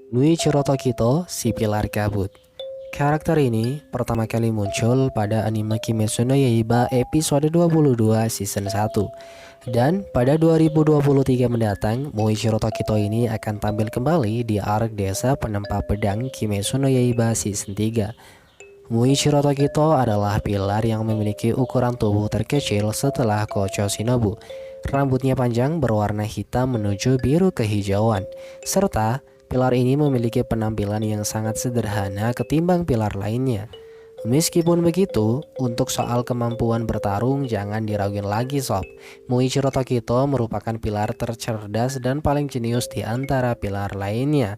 Muichiro Tokito, si pilar kabut. Karakter ini pertama kali muncul pada anime Kimetsu no Yaiba episode 22 season 1. Dan pada 2023 mendatang, Muichiro Tokito ini akan tampil kembali di arc desa penempa pedang Kimetsu no Yaiba season 3. Muichiro Tokito adalah pilar yang memiliki ukuran tubuh terkecil setelah Kocho Shinobu. Rambutnya panjang berwarna hitam menuju biru kehijauan, serta pilar ini memiliki penampilan yang sangat sederhana ketimbang pilar lainnya. Meskipun begitu, untuk soal kemampuan bertarung jangan diragukan lagi sob. Muichiro Tokito merupakan pilar tercerdas dan paling jenius di antara pilar lainnya.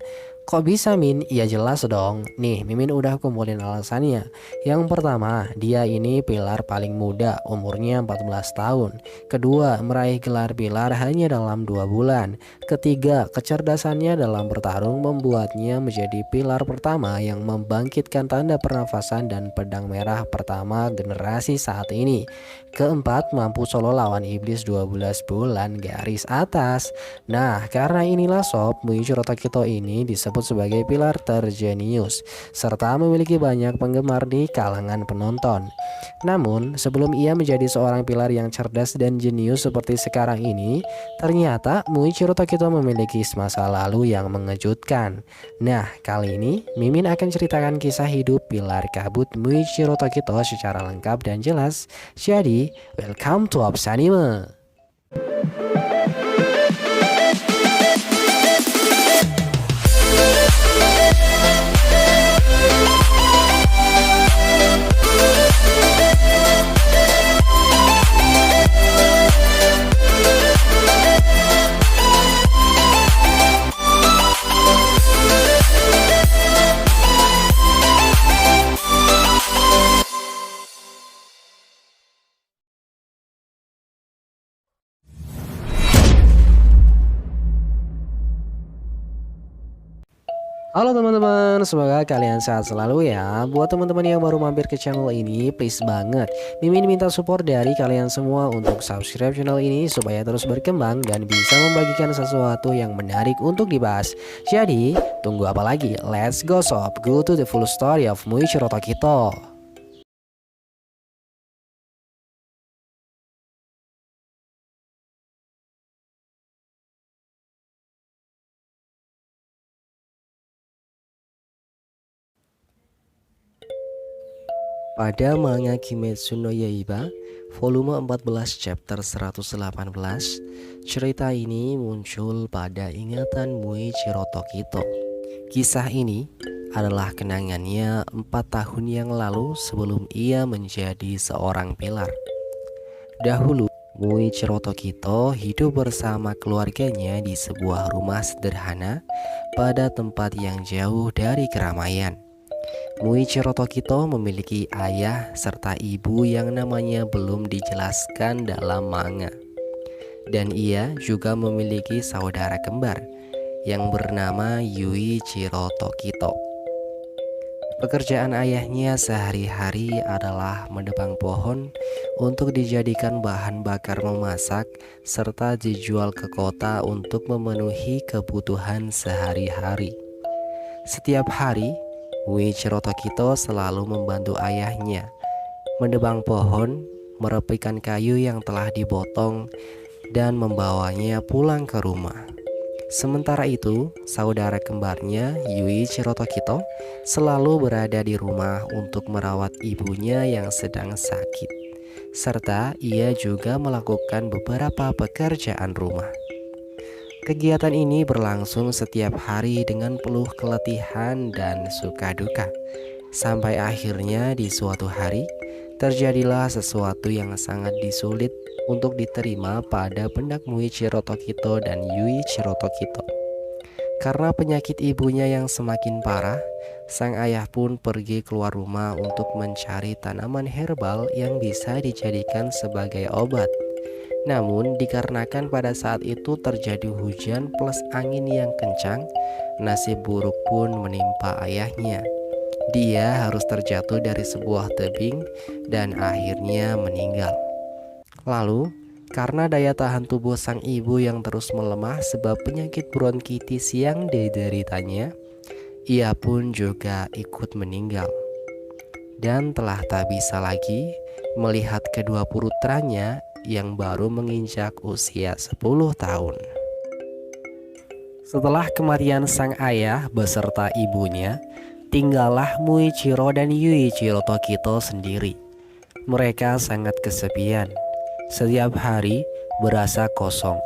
Kok bisa Min? Ya jelas dong. Nih, Mimin udah kumpulin alasannya. Yang pertama, dia ini pilar paling muda, umurnya 14 tahun. Kedua, meraih gelar pilar hanya dalam 2 bulan. Ketiga, kecerdasannya dalam bertarung membuatnya menjadi pilar pertama yang membangkitkan tanda pernafasan dan pedang merah pertama generasi saat ini. Keempat, mampu solo lawan iblis 12 bulan garis atas. Nah, karena inilah sob, Muichiro Tokito ini disebut sebagai pilar terjenius, serta memiliki banyak penggemar di kalangan penonton. Namun, sebelum ia menjadi seorang pilar yang cerdas dan jenius seperti sekarang ini, ternyata Muichiro Tokito memiliki masa lalu yang mengejutkan. Nah, kali ini Mimin akan ceritakan kisah hidup pilar kabut Muichiro Tokito secara lengkap dan jelas. Jadi, welcome to Ops Anime. Halo teman-teman, semoga kalian sehat selalu ya. Buat teman-teman yang baru mampir ke channel ini, please banget Mimin minta support dari kalian semua untuk subscribe channel ini supaya terus berkembang dan bisa membagikan sesuatu yang menarik untuk dibahas. Jadi, tunggu apa lagi? Let's go sob, go to the full story of Muichiro Tokito. Pada manga Kimetsu no Yaiba, volume 14 chapter 118, cerita ini muncul pada ingatan Muichiro Tokito. Kisah ini adalah kenangannya 4 tahun yang lalu sebelum ia menjadi seorang pilar. Dahulu, Muichiro Tokito hidup bersama keluarganya di sebuah rumah sederhana pada tempat yang jauh dari keramaian. Muichiro Tokito memiliki ayah serta ibu yang namanya belum dijelaskan dalam manga. Dan ia juga memiliki saudara kembar yang bernama Yuichiro Tokito. Pekerjaan ayahnya sehari-hari adalah menebang pohon untuk dijadikan bahan bakar memasak serta dijual ke kota untuk memenuhi kebutuhan sehari-hari. Setiap hari, Muichiro Tokito selalu membantu ayahnya menebang pohon, merapikan kayu yang telah dipotong, dan membawanya pulang ke rumah. Sementara itu, saudara kembarnya Yuichiro Tokito selalu berada di rumah untuk merawat ibunya yang sedang sakit, serta ia juga melakukan beberapa pekerjaan rumah. Kegiatan ini berlangsung setiap hari dengan penuh keletihan dan suka duka. Sampai akhirnya di suatu hari, terjadilah sesuatu yang sangat disulit untuk diterima pada benak Muichiro Tokito dan Yuichiro Tokito. Karena penyakit ibunya yang semakin parah, sang ayah pun pergi keluar rumah untuk mencari tanaman herbal yang bisa dijadikan sebagai obat. Namun dikarenakan pada saat itu terjadi hujan plus angin yang kencang, nasib buruk pun menimpa ayahnya. Dia harus terjatuh dari sebuah tebing dan akhirnya meninggal. Lalu Karena daya tahan tubuh sang ibu yang terus melemah sebab penyakit bronkitis yang dideritanya, ia pun juga ikut meninggal. Dan telah tak bisa lagi melihat kedua putranya yang baru menginjak usia 10 tahun. Setelah kematian sang ayah beserta ibunya, tinggallah Muichiro dan Yuichiro Tokito sendiri. Mereka sangat kesepian. Setiap hari berasa kosong,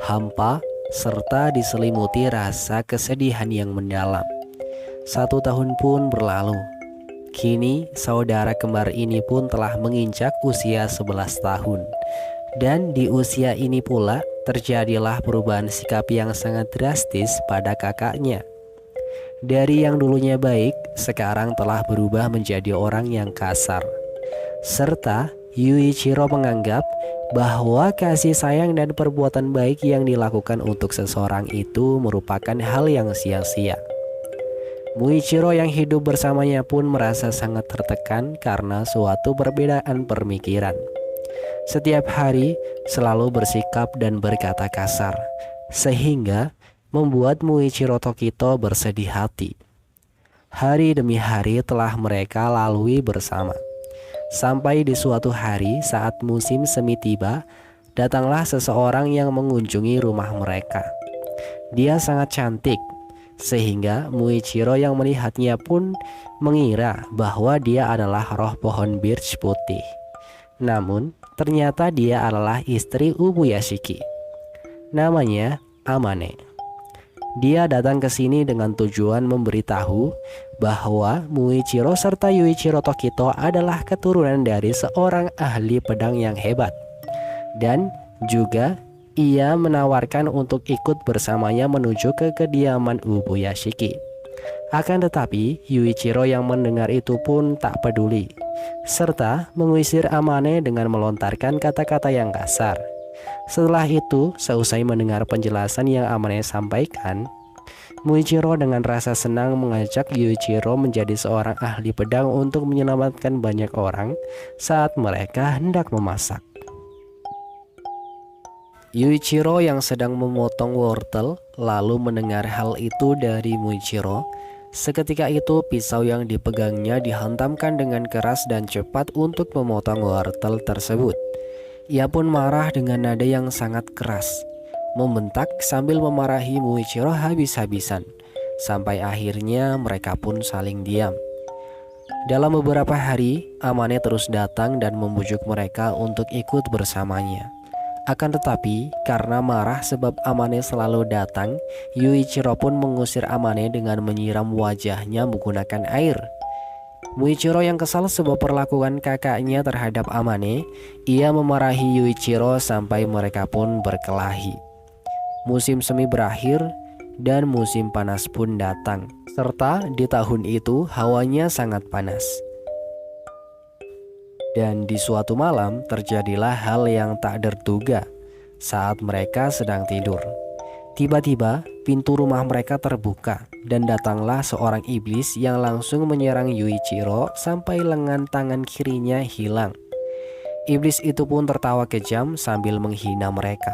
hampa, serta diselimuti rasa kesedihan yang mendalam. 1 tahun pun berlalu. Kini saudara kembar ini pun telah menginjak usia 11 tahun. Dan di usia ini pula terjadilah perubahan sikap yang sangat drastis pada kakaknya. Dari yang dulunya baik, sekarang telah berubah menjadi orang yang kasar. Serta Yuichiro menganggap bahwa kasih sayang dan perbuatan baik yang dilakukan untuk seseorang itu merupakan hal yang sia-sia. Muichiro yang hidup bersamanya pun merasa sangat tertekan karena suatu perbedaan pemikiran. Setiap hari selalu bersikap dan berkata kasar, sehingga membuat Muichiro Tokito bersedih hati. Hari demi hari telah mereka lalui bersama. Sampai di suatu hari saat musim semi tiba, datanglah seseorang yang mengunjungi rumah mereka. Dia sangat cantik, sehingga Muichiro yang melihatnya pun mengira bahwa dia adalah roh pohon birch putih. Namun, ternyata dia adalah istri Ubuyashiki. Namanya Amane. Dia datang ke sini dengan tujuan memberitahu bahwa Muichiro serta Yuichiro Tokito adalah keturunan dari seorang ahli pedang yang hebat. Dan juga ia menawarkan untuk ikut bersamanya menuju ke kediaman Ubuyashiki. Akan tetapi Yuichiro yang mendengar itu pun tak peduli, serta mengusir Amane dengan melontarkan kata-kata yang kasar. Setelah itu, seusai mendengar penjelasan yang Amane sampaikan, Muichiro dengan rasa senang mengajak Yuichiro menjadi seorang ahli pedang untuk menyelamatkan banyak orang saat mereka hendak memasak. Yuichiro yang sedang memotong wortel lalu mendengar hal itu dari Muichiro. Seketika itu pisau yang dipegangnya dihantamkan dengan keras dan cepat untuk memotong wortel tersebut. Ia pun marah dengan nada yang sangat keras, membentak sambil memarahi Muichiro habis-habisan. Sampai akhirnya mereka pun saling diam. Dalam beberapa hari, Amane terus datang dan membujuk mereka untuk ikut bersamanya. Akan tetapi, karena marah sebab Amane selalu datang, Yuichiro pun mengusir Amane dengan menyiram wajahnya menggunakan air. Muichiro yang kesal sebab perlakuan kakaknya terhadap Amane, ia memarahi Yuichiro sampai mereka pun berkelahi. Musim semi berakhir dan musim panas pun datang, serta di tahun itu hawanya sangat panas. Dan di suatu malam terjadilah hal yang tak terduga saat mereka sedang tidur. Tiba-tiba pintu rumah mereka terbuka dan datanglah seorang iblis yang langsung menyerang Yuichiro sampai lengan tangan kirinya hilang. Iblis itu pun tertawa kejam sambil menghina mereka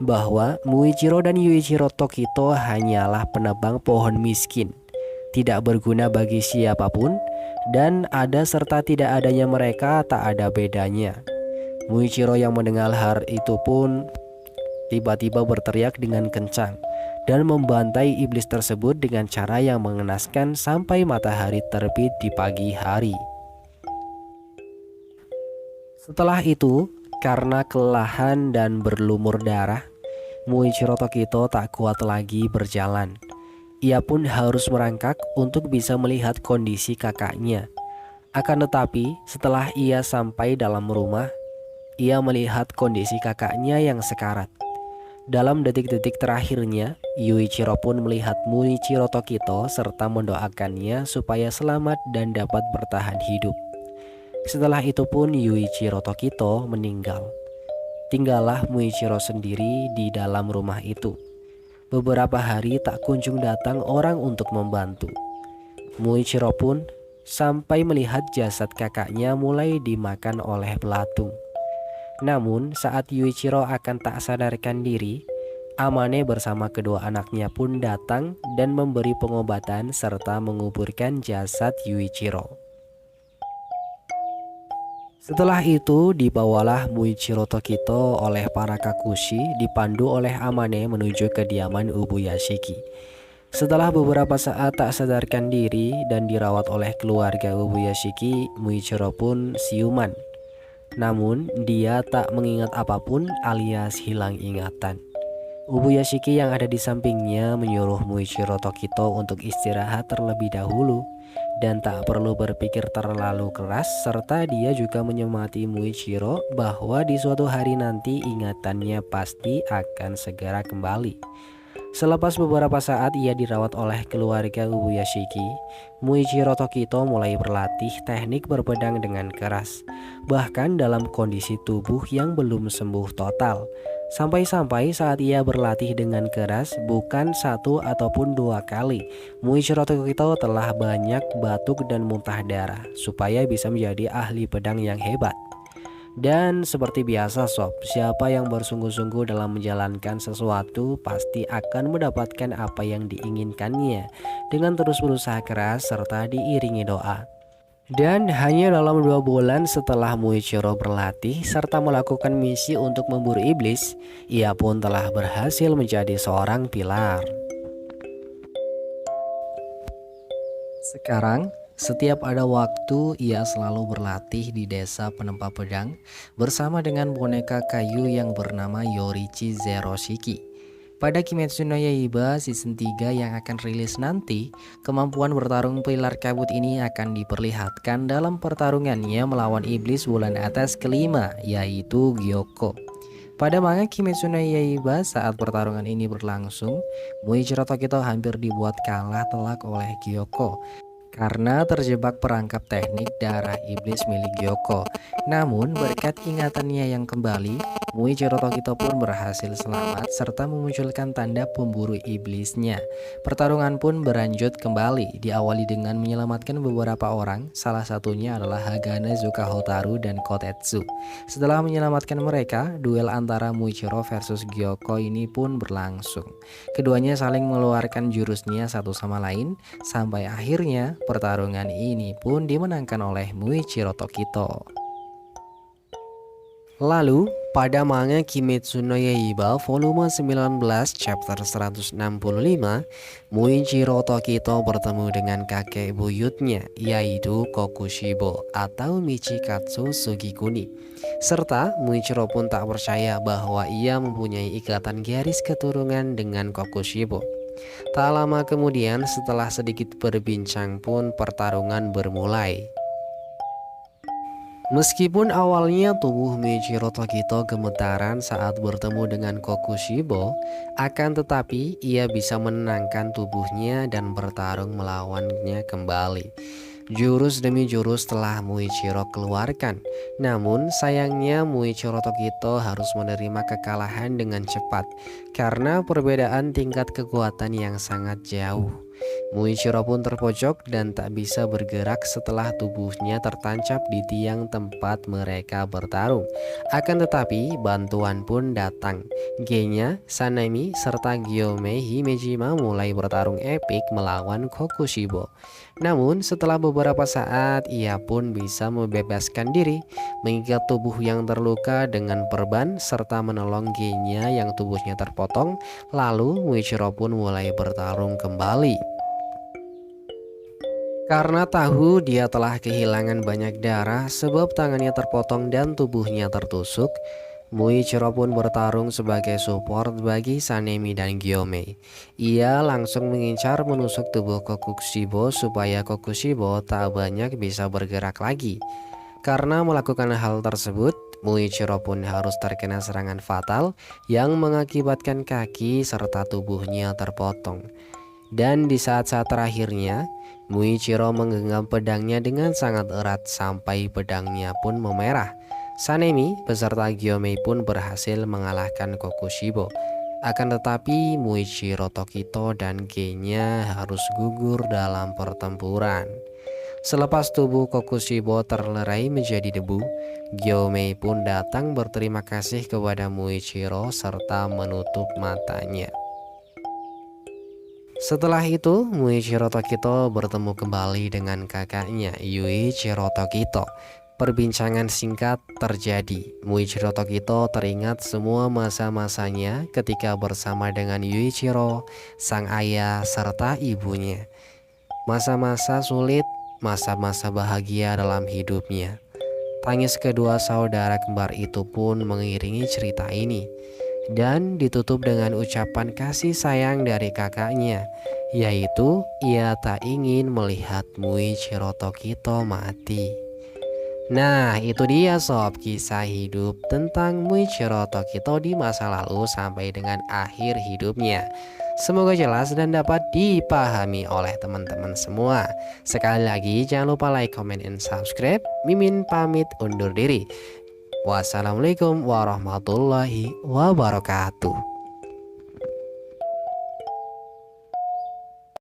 bahwa Muichiro dan Yuichiro Tokito hanyalah penebang pohon miskin, tidak berguna bagi siapapun, dan ada serta tidak adanya mereka tak ada bedanya. Muichiro yang mendengar hal itu pun tiba-tiba berteriak dengan kencang dan membantai iblis tersebut dengan cara yang mengenaskan sampai matahari terbit di pagi hari. Setelah itu, karena kelelahan dan berlumur darah, Muichiro Tokito tak kuat lagi berjalan. Ia pun harus merangkak untuk bisa melihat kondisi kakaknya. Akan tetapi, setelah ia sampai dalam rumah, ia melihat kondisi kakaknya yang sekarat. Dalam detik-detik terakhirnya, Yuichiro pun melihat Muichiro Tokito serta mendoakannya supaya selamat dan dapat bertahan hidup. Setelah itu pun Yuichiro Tokito meninggal. Tinggallah Muichiro sendiri di dalam rumah itu. Beberapa hari tak kunjung datang orang untuk membantu. Muichiro pun sampai melihat jasad kakaknya mulai dimakan oleh belatung. Namun saat Yuichiro akan tak sadarkan diri, Amane bersama kedua anaknya pun datang dan memberi pengobatan serta menguburkan jasad Yuichiro. Setelah itu dibawalah Muichiro Tokito oleh para Kakushi dipandu oleh Amane menuju kediaman Ubuyashiki. Setelah beberapa saat tak sadarkan diri dan dirawat oleh keluarga Ubuyashiki, Muichiro pun siuman. Namun dia tak mengingat apapun alias hilang ingatan. Ubuyashiki yang ada di sampingnya menyuruh Muichiro Tokito untuk istirahat terlebih dahulu dan tak perlu berpikir terlalu keras, serta dia juga menyemangati Muichiro bahwa di suatu hari nanti ingatannya pasti akan segera kembali. Selepas beberapa saat ia dirawat oleh keluarga Ubuyashiki, Muichiro Tokito mulai berlatih teknik berpedang dengan keras, bahkan dalam kondisi tubuh yang belum sembuh total. Sampai-sampai saat ia berlatih dengan keras bukan satu ataupun dua kali, Muichiro Tokito telah banyak batuk dan muntah darah supaya bisa menjadi ahli pedang yang hebat. Dan seperti biasa sob, siapa yang bersungguh-sungguh dalam menjalankan sesuatu pasti akan mendapatkan apa yang diinginkannya dengan terus berusaha keras serta diiringi doa. Dan hanya dalam 2 bulan setelah Muichiro berlatih serta melakukan misi untuk memburu iblis, ia pun telah berhasil menjadi seorang pilar. Sekarang, setiap ada waktu ia selalu berlatih di desa penempa pedang bersama dengan boneka kayu yang bernama Yorichi Zero Shiki. Pada Kimetsu no Yaiba season 3 yang akan rilis nanti, kemampuan bertarung pilar kabut ini akan diperlihatkan dalam pertarungannya melawan iblis bulan atas kelima, yaitu Gyoko. Pada manga Kimetsu no Yaiba saat pertarungan ini berlangsung, Muichiro Tokito hampir dibuat kalah telak oleh Gyoko karena terjebak perangkap teknik darah iblis milik Gyoko. Namun berkat ingatannya yang kembali, Muichiro Tokito pun berhasil selamat serta memunculkan tanda pemburu iblisnya. Pertarungan pun berlanjut kembali, diawali dengan menyelamatkan beberapa orang, salah satunya adalah Hagane Zuka Hotaru dan Kotetsu. Setelah menyelamatkan mereka, duel antara Muichiro versus Gyoko ini pun berlangsung. Keduanya saling mengeluarkan jurusnya satu sama lain, sampai akhirnya pertarungan ini pun dimenangkan oleh Muichiro Tokito. Lalu, pada manga Kimetsu no Yaiba volume 19 chapter 165, Muichiro Tokito bertemu dengan kakek buyutnya, yaitu Kokushibo atau Michikatsu Sugikuni. Serta Muichiro pun tak percaya bahwa ia mempunyai ikatan garis keturunan dengan Kokushibo. Tak lama kemudian setelah sedikit berbincang pun pertarungan bermulai. Meskipun awalnya tubuh Muichiro Tokito gemetaran saat bertemu dengan Kokushibo, akan tetapi ia bisa menenangkan tubuhnya dan bertarung melawannya kembali. Jurus demi jurus telah Muichiro keluarkan, namun sayangnya Muichiro Tokito harus menerima kekalahan dengan cepat karena perbedaan tingkat kekuatan yang sangat jauh. Muichiro pun terpojok dan tak bisa bergerak setelah tubuhnya tertancap di tiang tempat mereka bertarung. Akan tetapi bantuan pun datang. Genya, Sanemi, serta Gyome Himejima mulai bertarung epik melawan Kokushibo. Namun setelah beberapa saat ia pun bisa membebaskan diri, mengikat tubuh yang terluka dengan perban serta menolong Genya yang tubuhnya terpotong. Lalu Muichiro pun mulai bertarung kembali. Karena tahu dia telah kehilangan banyak darah sebab tangannya terpotong dan tubuhnya tertusuk, Muichiro pun bertarung sebagai support bagi Sanemi dan Gyome. Ia langsung mengincar menusuk tubuh Kokushibo supaya Kokushibo tak banyak bisa bergerak lagi. Karena melakukan hal tersebut, Muichiro pun harus terkena serangan fatal yang mengakibatkan kaki serta tubuhnya terpotong. Dan di saat-saat terakhirnya, Muichiro menggenggam pedangnya dengan sangat erat sampai pedangnya pun memerah. Sanemi beserta Gyome pun berhasil mengalahkan Kokushibo. Akan tetapi Muichiro Tokito dan Genya harus gugur dalam pertempuran. Selepas tubuh Kokushibo terlerai menjadi debu, Gyomei pun datang berterima kasih kepada Muichiro serta menutup matanya. Setelah itu, Muichiro Tokito bertemu kembali dengan kakaknya, Yuichiro Tokito. Perbincangan singkat terjadi. Muichiro Tokito teringat semua masa-masanya ketika bersama dengan Yuichiro, sang ayah, serta ibunya. Masa-masa sulit, masa-masa bahagia dalam hidupnya. Tangis kedua saudara kembar itu pun mengiringi cerita ini, dan ditutup dengan ucapan kasih sayang dari kakaknya, yaitu ia tak ingin melihat Muichiro Tokito mati. Nah, itu dia sob, kisah hidup tentang Muichiro Tokito di masa lalu sampai dengan akhir hidupnya. Semoga jelas dan dapat dipahami oleh teman-teman semua. Sekali lagi jangan lupa like, comment, and subscribe. Mimin pamit undur diri. Wassalamualaikum warahmatullahi wabarakatuh.